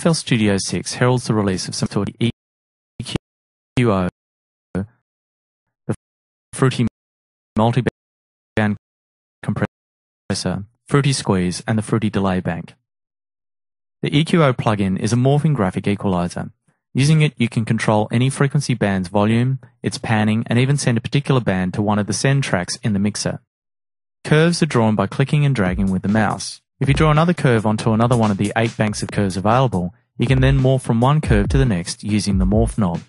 FL Studio 6 heralds the release of some sort of EQO, the Fruity Multi-Band Compressor, Fruity Squeeze, and the Fruity Delay Bank. The EQO plugin is a morphing graphic equalizer. Using it, you can control any frequency band's volume, its panning, and even send a particular band to one of the send tracks in the mixer. Curves are drawn by clicking and dragging with the mouse. If you draw another curve onto another one of the 8 banks of curves available, you can then morph from one curve to the next using the morph knob.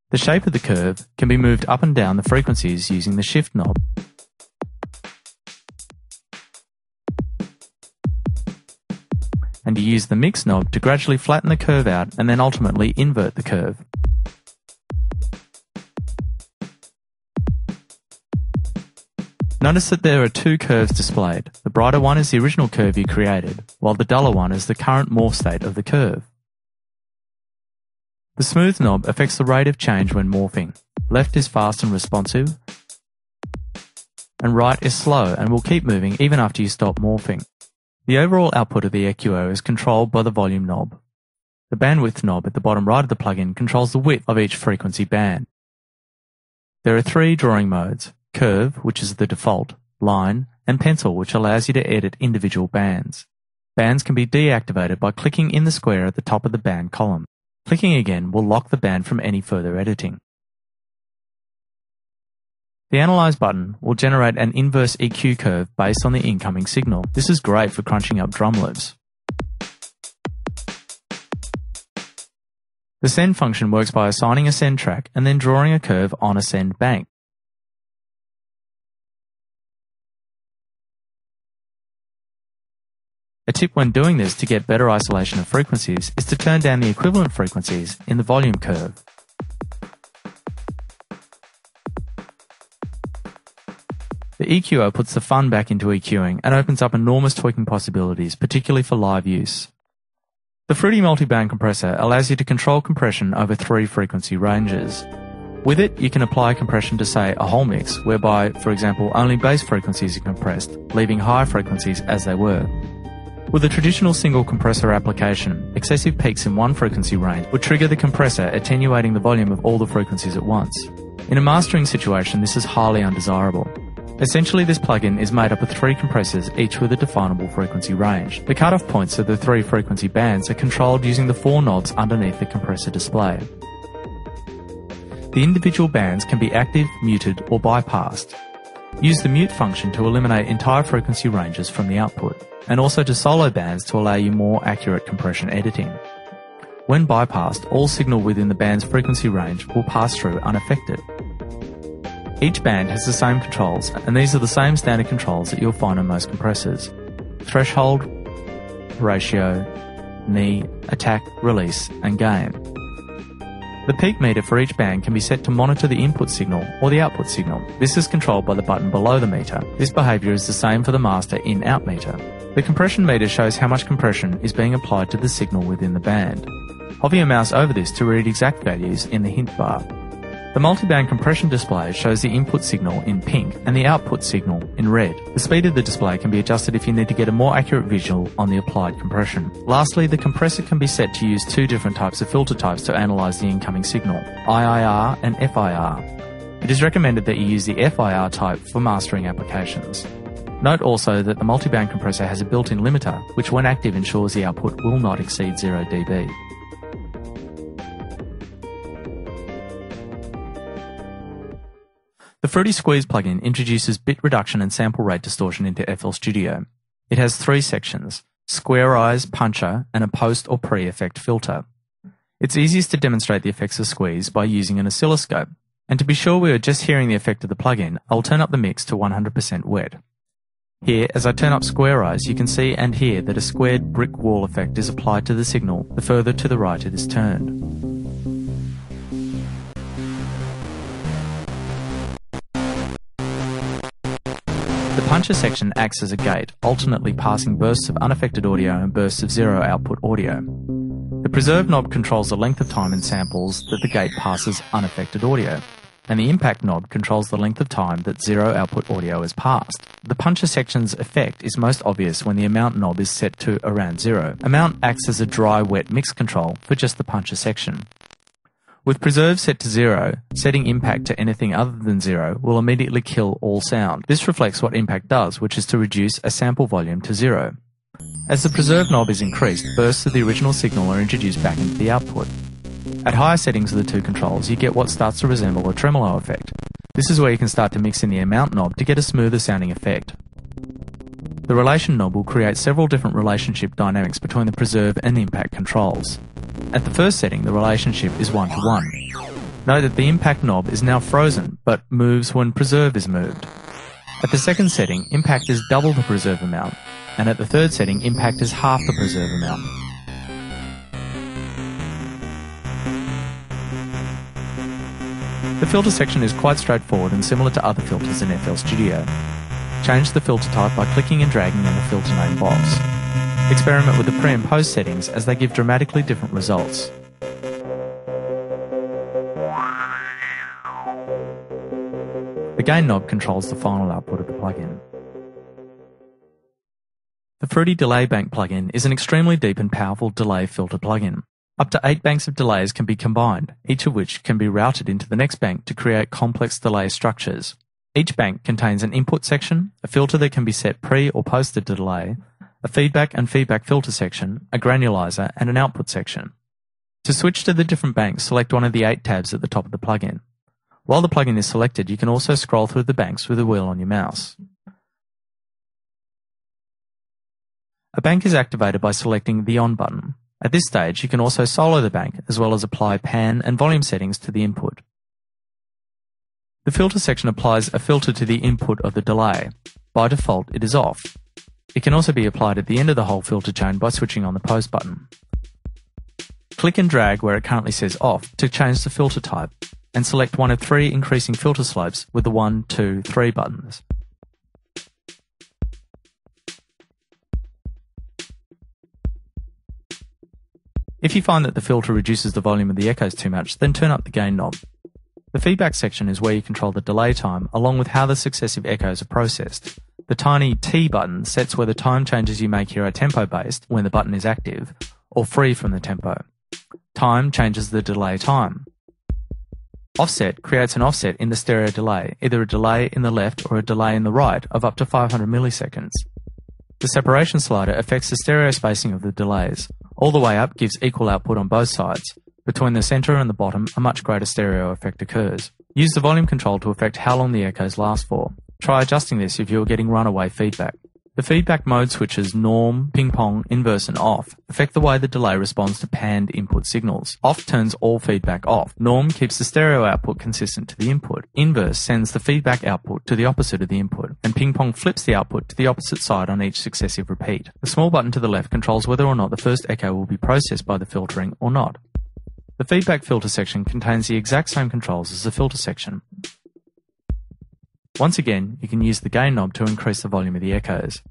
The shape of the curve can be moved up and down the frequencies using the shift knob. And you use the mix knob to gradually flatten the curve out and then ultimately invert the curve. Notice that there are 2 curves displayed. The brighter one is the original curve you created, while the duller one is the current morph state of the curve. The smooth knob affects the rate of change when morphing. Left is fast and responsive, and right is slow and will keep moving even after you stop morphing. The overall output of the EQO is controlled by the volume knob. The bandwidth knob at the bottom right of the plugin controls the width of each frequency band. There are 3 drawing modes: curve, which is the default, line, and pencil, which allows you to edit individual bands. Bands can be deactivated by clicking in the square at the top of the band column. Clicking again will lock the band from any further editing. The Analyze button will generate an inverse EQ curve based on the incoming signal. This is great for crunching up drum loops. The Send function works by assigning a send track and then drawing a curve on a send bank. A tip when doing this to get better isolation of frequencies is to turn down the equivalent frequencies in the volume curve. The EQO puts the fun back into EQing and opens up enormous tweaking possibilities, particularly for live use. The Fruity Multi-Band Compressor allows you to control compression over 3 frequency ranges. With it, you can apply compression to, say, a whole mix, whereby, for example, only bass frequencies are compressed, leaving higher frequencies as they were. With a traditional single compressor application, excessive peaks in one frequency range would trigger the compressor, attenuating the volume of all the frequencies at once. In a mastering situation, this is highly undesirable. Essentially, this plugin is made up of 3 compressors, each with a definable frequency range. The cutoff points of the 3 frequency bands are controlled using the 4 knobs underneath the compressor display. The individual bands can be active, muted, or bypassed. Use the mute function to eliminate entire frequency ranges from the output, and also to solo bands to allow you more accurate compression editing. When bypassed, all signal within the band's frequency range will pass through unaffected. Each band has the same controls, and these are the same standard controls that you'll find on most compressors: threshold, ratio, knee, attack, release, and gain. The peak meter for each band can be set to monitor the input signal or the output signal. This is controlled by the button below the meter. This behavior is the same for the master in-out meter. The compression meter shows how much compression is being applied to the signal within the band. Hover your mouse over this to read exact values in the hint bar. The multi-band compression display shows the input signal in pink and the output signal in red. The speed of the display can be adjusted if you need to get a more accurate visual on the applied compression. Lastly, the compressor can be set to use 2 different types of filter types to analyze the incoming signal: IIR and FIR. It is recommended that you use the FIR type for mastering applications. Note also that the multi-band compressor has a built-in limiter, which when active ensures the output will not exceed 0 dB. The Fruity Squeeze plugin introduces bit reduction and sample rate distortion into FL Studio. It has 3 sections: square eyes, puncher, and a post or pre-effect filter. It's easiest to demonstrate the effects of squeeze by using an oscilloscope. And to be sure we are just hearing the effect of the plugin, I'll turn up the mix to 100% wet. Here, as I turn up square eyes, you can see and hear that a squared brick wall effect is applied to the signal the further to the right it is turned. The puncher section acts as a gate, alternately passing bursts of unaffected audio and bursts of zero output audio. The preserve knob controls the length of time in samples that the gate passes unaffected audio. and the impact knob controls the length of time that zero output audio is passed. The puncher section's effect is most obvious when the amount knob is set to around 0. Amount acts as a dry-wet mix control for just the puncher section. With preserve set to 0, setting impact to anything other than 0 will immediately kill all sound. This reflects what impact does, which is to reduce a sample volume to 0. As the preserve knob is increased, bursts of the original signal are introduced back into the output. At higher settings of the two controls, you get what starts to resemble a tremolo effect. This is where you can start to mix in the amount knob to get a smoother sounding effect. The relation knob will create several different relationship dynamics between the preserve and impact controls. At the first setting, the relationship is 1-to-1. Note that the impact knob is now frozen, but moves when preserve is moved. At the second setting, impact is double the preserve amount, and at the third setting, impact is half the preserve amount. The filter section is quite straightforward and similar to other filters in FL Studio. Change the filter type by clicking and dragging in the filter name box. Experiment with the pre and post settings as they give dramatically different results. The gain knob controls the final output of the plugin. The Fruity Delay Bank plugin is an extremely deep and powerful delay filter plugin. Up to 8 banks of delays can be combined, each of which can be routed into the next bank to create complex delay structures. Each bank contains an input section, a filter that can be set pre or post the delay, a feedback and feedback filter section, a granulizer, and an output section. To switch to the different banks, select one of the 8 tabs at the top of the plugin. While the plugin is selected, you can also scroll through the banks with the wheel on your mouse. A bank is activated by selecting the On button. At this stage, you can also solo the bank, as well as apply pan and volume settings to the input. The filter section applies a filter to the input of the delay. By default, it is off. It can also be applied at the end of the whole filter chain by switching on the post button. Click and drag where it currently says off to change the filter type, and select one of 3 increasing filter slopes with the 1, 2, 3 buttons. If you find that the filter reduces the volume of the echoes too much, then turn up the gain knob. The feedback section is where you control the delay time along with how the successive echoes are processed. The tiny T button sets whether time changes you make here are tempo-based when the button is active, or free from the tempo. Time changes the delay time. Offset creates an offset in the stereo delay, either a delay in the left or a delay in the right of up to 500 milliseconds. The separation slider affects the stereo spacing of the delays. All the way up gives equal output on both sides. Between the center and the bottom, a much greater stereo effect occurs. Use the volume control to affect how long the echoes last for. Try adjusting this if you are getting runaway feedback. The feedback mode switches norm, ping-pong, inverse and off affect the way the delay responds to panned input signals. Off turns all feedback off. Norm keeps the stereo output consistent to the input. Inverse sends the feedback output to the opposite of the input. And ping-pong flips the output to the opposite side on each successive repeat. The small button to the left controls whether or not the first echo will be processed by the filtering or not. The feedback filter section contains the exact same controls as the filter section. Once again, you can use the gain knob to increase the volume of the echoes.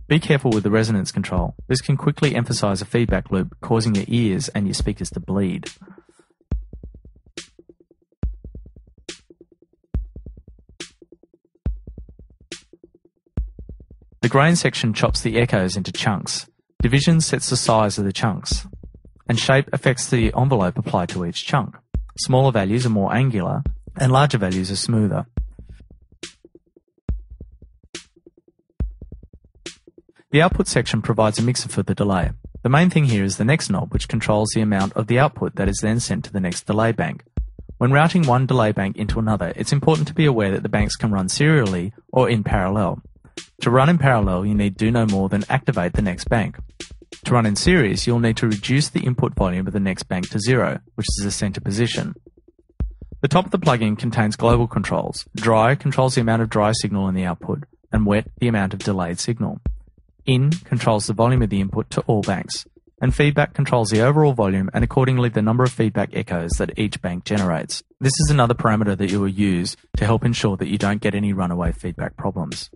Be careful with the resonance control. This can quickly emphasize a feedback loop, causing your ears and your speakers to bleed. The grain section chops the echoes into chunks. Division sets the size of the chunks. And shape affects the envelope applied to each chunk. Smaller values are more angular, and larger values are smoother. The output section provides a mixer for the delay. The main thing here is the next knob, which controls the amount of the output that is then sent to the next delay bank. When routing one delay bank into another, it's important to be aware that the banks can run serially or in parallel. To run in parallel, you need do no more than activate the next bank. To run in series, you'll need to reduce the input volume of the next bank to 0, which is the center position. The top of the plugin contains global controls. Dry controls the amount of dry signal in the output, and wet the amount of delayed signal. In controls the volume of the input to all banks, and feedback controls the overall volume and accordingly the number of feedback echoes that each bank generates. This is another parameter that you will use to help ensure that you don't get any runaway feedback problems.